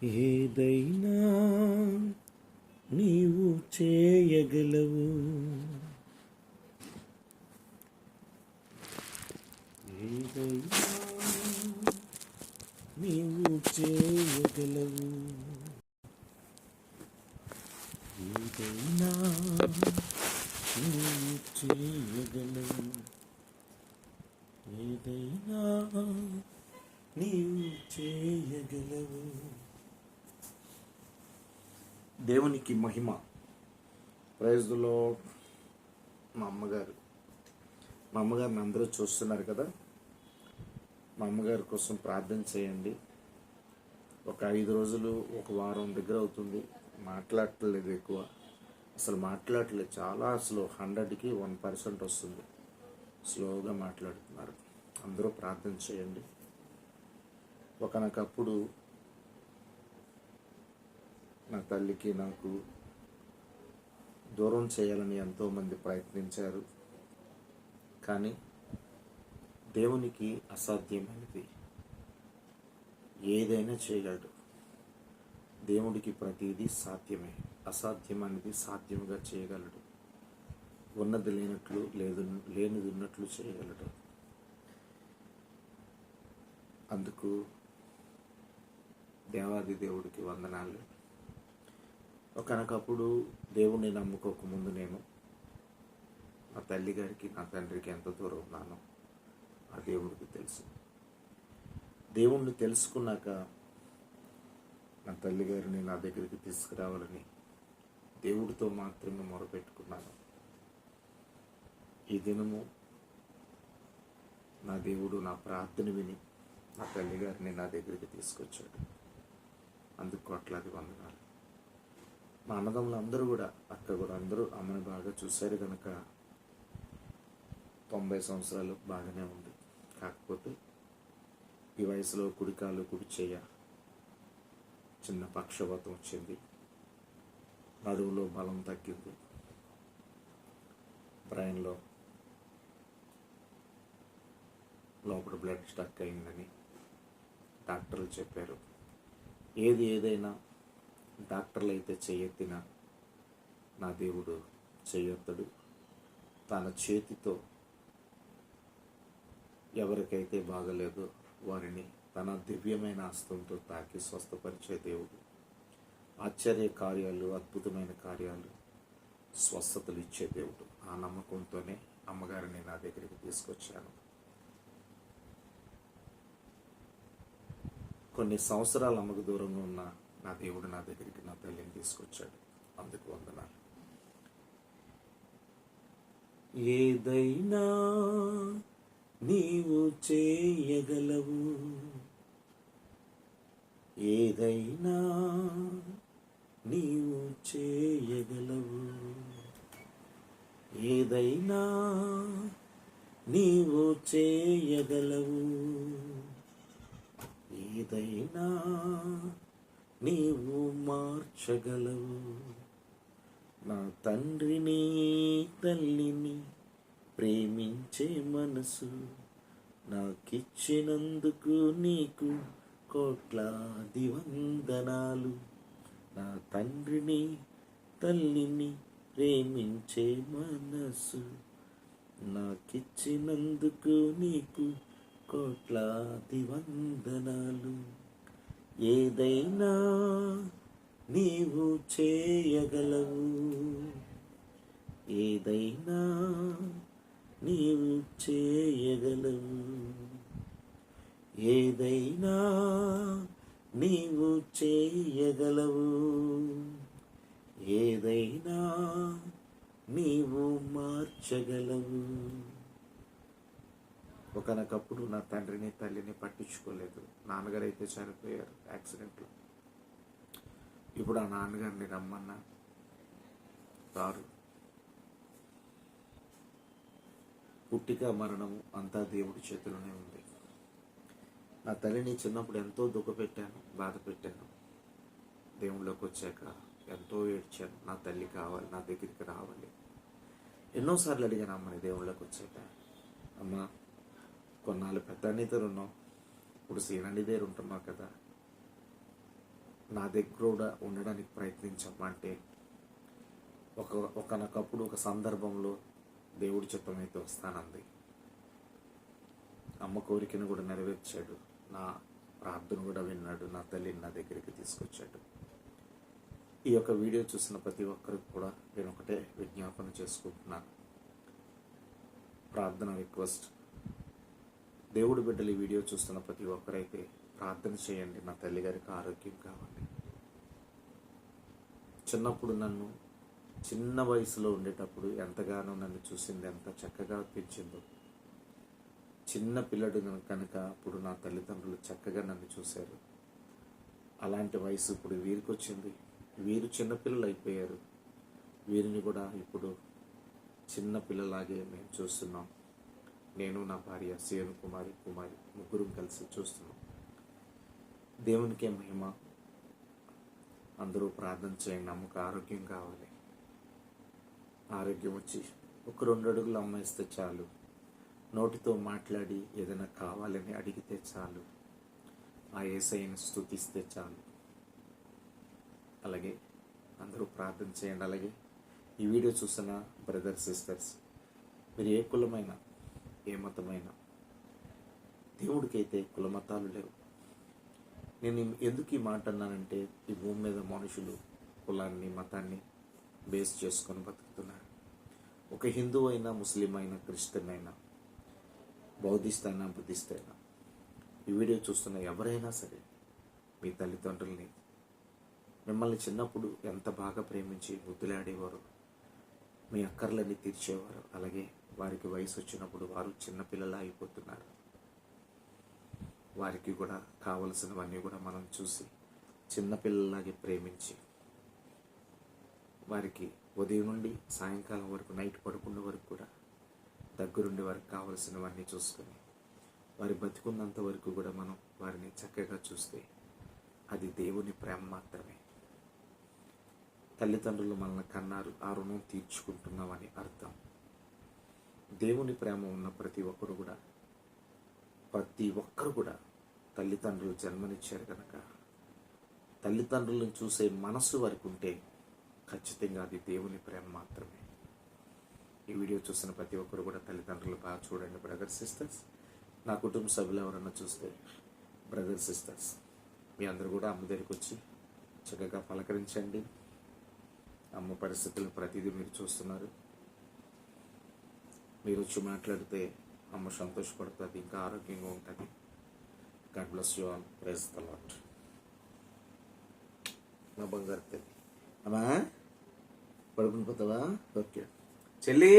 ఏదైనా నీవు చేయగలవు, ఏదైనా నీవు చేయగలవు, ఏదైనా నీవు చేయగలవు, ఏదైనా నీవు చేయగలవు. దేవునికి మహిమ. Praise the lord. మా అమ్మగారిని అందరూ చూస్తున్నారు కదా. మా అమ్మగారి కోసం ప్రార్థన చేయండి. ఒక 5 రోజులు, ఒక వారం దగ్గర అవుతుంది. మాట్లాడట్లేదు, ఎక్కువ అసలు మాట్లాడట్లేదు. చాలా అసలు 100కి 1% వస్తుంది, స్లోగా మాట్లాడుతున్నారు. అందరూ ప్రార్థన చేయండి. ఒకనకప్పుడు నా తల్లికి నాకు దూరం చేయాలని ఎంతోమంది ప్రయత్నించారు. కానీ దేవునికి అసాధ్యమైనది ఏదైనా చేయగలడు. దేవుడికి ప్రతిదీ సాధ్యమే. అసాధ్యమైనది సాధ్యముగా చేయగలడు. ఉన్నది లేనట్లు, లేనిది ఉన్నట్లు చేయగలడు. అందుకు దేవాది దేవుడికి వందనాలు. ఒకనకప్పుడు దేవుణ్ణి నమ్ముకోకముందు నేను నా తల్లి గారికి, నా తండ్రికి ఎంత దూరం ఉన్నానో ఆ దేవుడికి తెలుసు. దేవుణ్ణి తెలుసుకున్నాక నా తల్లి గారిని నా దగ్గరికి తీసుకురావాలని దేవుడితో మాత్రమే మొరపెట్టుకున్నాను. ఈ దినము నా దేవుడు నా ప్రార్థన విని నా తల్లి గారిని నా దగ్గరికి తీసుకొచ్చాడు. అందుకు కోట్లాది వందనాలు. మా అన్నదమ్ములు అందరూ కూడా, అక్క కూడా అందరూ అమ్మని బాగా చూశారు కనుక 90 సంవత్సరాలు బాగానే ఉంది. కాకపోతే ఈ వయసులో కుడికాలు కుడి చేయ చిన్న పక్షవాతం వచ్చింది, నడువులో బలం తగ్గింది, బ్రెయిన్లో లోపల బ్లడ్ స్టక్ అయిందని డాక్టర్లు చెప్పారు. ఏదైనా డాక్టర్లు అయితే చేయెత్తినా నా దేవుడు చేయొత్తడు. తన చేతితో ఎవరికైతే బాగలేదో వారిని తన దివ్యమైన హస్తంతో తాకి స్వస్థపరిచే దేవుడు. ఆశ్చర్య కార్యాలు, అద్భుతమైన కార్యాలు, స్వస్థతలు ఇచ్చే దేవుడు. ఆ నమ్మకంతోనే అమ్మగారిని నా దగ్గరికి తీసుకొచ్చాను. కొన్ని సంవత్సరాలు అమ్మకు దూరంగా ఉన్న నా దేవుడు నా దగ్గరికి నా తల్లిని తీసుకొచ్చాడు. అందుకు వందనాలు. ఏదైనా నీవు చేయగలవు, ఏదైనా నీవు చేయగలవు, ఏదైనా నీవు చేయగలవు, ఏదైనా నీవు మార్చగలవు. నా తండ్రిని తల్లిని ప్రేమించే మనసు నాకిచ్చినందుకు నీకు కోట్లాది వందనాలు. నా తండ్రిని తల్లిని ప్రేమించే మనసు నాకిచ్చినందుకు నీకు కోట్లాది వందనాలు. ఏదైనా నీవు చేయగలవు, ఏదైనా నీవు చేయగలవు, ఏదైనా నీవు చేయగలవు, ఏదైనా నీవు మార్చగలవు. ఒకనకప్పుడు నా తండ్రిని తల్లిని పట్టించుకోలేదు. నాన్నగారు అయితే చనిపోయారు యాక్సిడెంట్లో. ఇప్పుడు ఆ నాన్నగారిని రమ్మన్నా రారు. పుట్టిక మరణము అంతా దేవుడి చేతిలోనే ఉంది. నా తల్లిని చిన్నప్పుడు ఎంతో దుఃఖపెట్టాను, బాధ పెట్టాను. దేవుళ్ళలోకి వచ్చాక ఎంతో ఏడ్చాను. నా తల్లి కావాలి, నా దగ్గరికి రావాలి. ఎన్నోసార్లు అడిగాను అమ్మని దేవుళ్ళలోకి వచ్చాక, అమ్మ కొన్నాళ్ళు పెద్ద అన్నితో ఉన్నావు, ఇప్పుడు సీనన్ని దగ్గర ఉంటున్నావు కదా, నా దగ్గర కూడా ఉండడానికి ప్రయత్నించమ్మా అంటే ఒకనొకప్పుడు ఒక సందర్భంలో దేవుడి చిత్తమైతే వస్తానంది. అమ్మ కోరికను కూడా నెరవేర్చాడు, నా ప్రార్థన కూడా విన్నాడు, నా తల్లిని నా దగ్గరికి తీసుకొచ్చాడు. ఈ యొక్క వీడియో చూసిన ప్రతి ఒక్కరికి కూడా నేను ఒకటే విజ్ఞాపన చేసుకుంటున్నాను, ప్రార్థన రిక్వెస్ట్. దేవుడి బిడ్డలు ఈ వీడియో చూస్తున్న ప్రతి ఒక్కరైతే ప్రార్థన చేయండి, నా తల్లిగారికి ఆరోగ్యం కావాలి. చిన్నప్పుడు నన్ను చిన్న వయసులో ఉండేటప్పుడు ఎంతగానో నన్ను చూసింది, ఎంత చక్కగా పెంచిందో. చిన్న పిల్లడు కనుక అప్పుడు నా తల్లిదండ్రులు చక్కగా నన్ను చూశారు. అలాంటి వయసు ఇప్పుడు వీరికి వచ్చింది, వీరు చిన్నపిల్లలు అయిపోయారు. వీరిని కూడా ఇప్పుడు చిన్న పిల్లలాగే మేము చూస్తున్నాం. నేను నా భార్య సేను కుమారి ముగ్గురు కలిసి చూస్తున్నాం. దేవునికే మహిమ. అందరూ ప్రార్థన చేయండి, అమ్మకు ఆరోగ్యం కావాలి. ఆరోగ్యం వచ్చి ఒక 2 అడుగులు అమ్మాయిస్తే చాలు, నోటితో మాట్లాడి ఏదైనా కావాలని అడిగితే చాలు, ఆ యేసయ్యను స్తుతిస్తే చాలు. అలాగే అందరూ ప్రార్థన చేయండి. అలాగే ఈ వీడియో చూసిన బ్రదర్ సిస్టర్స్, మీరు ఏ కులమైనా ఏ మతమైనా, దేవుడికైతే కులమతాలు లేవు. నేను ఎందుకు ఈ మాట అన్నానంటే, ఈ భూమి మీద మనుషులు కులాన్ని మతాన్ని బేస్ చేసుకొని బతుకుతున్నారు. ఒక హిందూ అయినా, ముస్లిం అయినా, క్రిస్టియన్ అయినా, బౌద్ధిస్ట్ అయినా, బుద్ధిస్ట్ అయినా, ఈ వీడియో చూస్తున్న ఎవరైనా సరే, మీ తల్లిదండ్రుల్ని మిమ్మల్ని చిన్నప్పుడు ఎంత బాగా ప్రేమించి ముద్దులాడేవారు, మీ అక్కర్లన్నీ తీర్చేవారు. అలాగే వారికి వయసు వచ్చినప్పుడు వారు చిన్నపిల్లలా అయిపోతున్నారు. వారికి కూడా కావలసినవన్నీ కూడా మనం చూసి చిన్నపిల్లలాగే ప్రేమించి, వారికి ఉదయం నుండి సాయంకాలం వరకు, నైట్ పడుకున్న వరకు కూడా దగ్గరుండి వారికి కావలసినవన్నీ చూసుకొని, వారి బతికున్నంత వరకు కూడా మనం వారిని చక్కగా చూస్తే అది దేవుని ప్రేమ మాత్రమే. తల్లిదండ్రులు మనల్ని కన్నారు, ఆ రుణం తీర్చుకుంటున్నామని అర్థం. దేవుని ప్రేమ ఉన్న ప్రతి ఒక్కరు కూడా తల్లిదండ్రులు జన్మనిచ్చారు కనుక, తల్లిదండ్రులను చూసే మనసు వారికి ఉంటే ఖచ్చితంగా అది దేవుని ప్రేమ మాత్రమే. ఈ వీడియో చూసిన ప్రతి ఒక్కరు కూడా తల్లిదండ్రులు బాగా చూడండి. బ్రదర్ సిస్టర్స్, నా కుటుంబ సభ్యులు ఎవరన్నా చూస్తే, బ్రదర్ సిస్టర్స్, మీ అందరూ కూడా అమ్మ దగ్గరికి వచ్చి చక్కగా పలకరించండి. అమ్మ పరిస్థితులు ప్రతిదీ మీరు చూస్తున్నారు. మీరు వచ్చి మాట్లాడితే అమ్మ సంతోషపడుతుంది, ఇంకా ఆరోగ్యంగా ఉంటుంది. God bless you all. Praise the Lord. నా బంగారు తల్లి. అమ్మా పడుకుని పోతావా? ఓకే చెల్లి.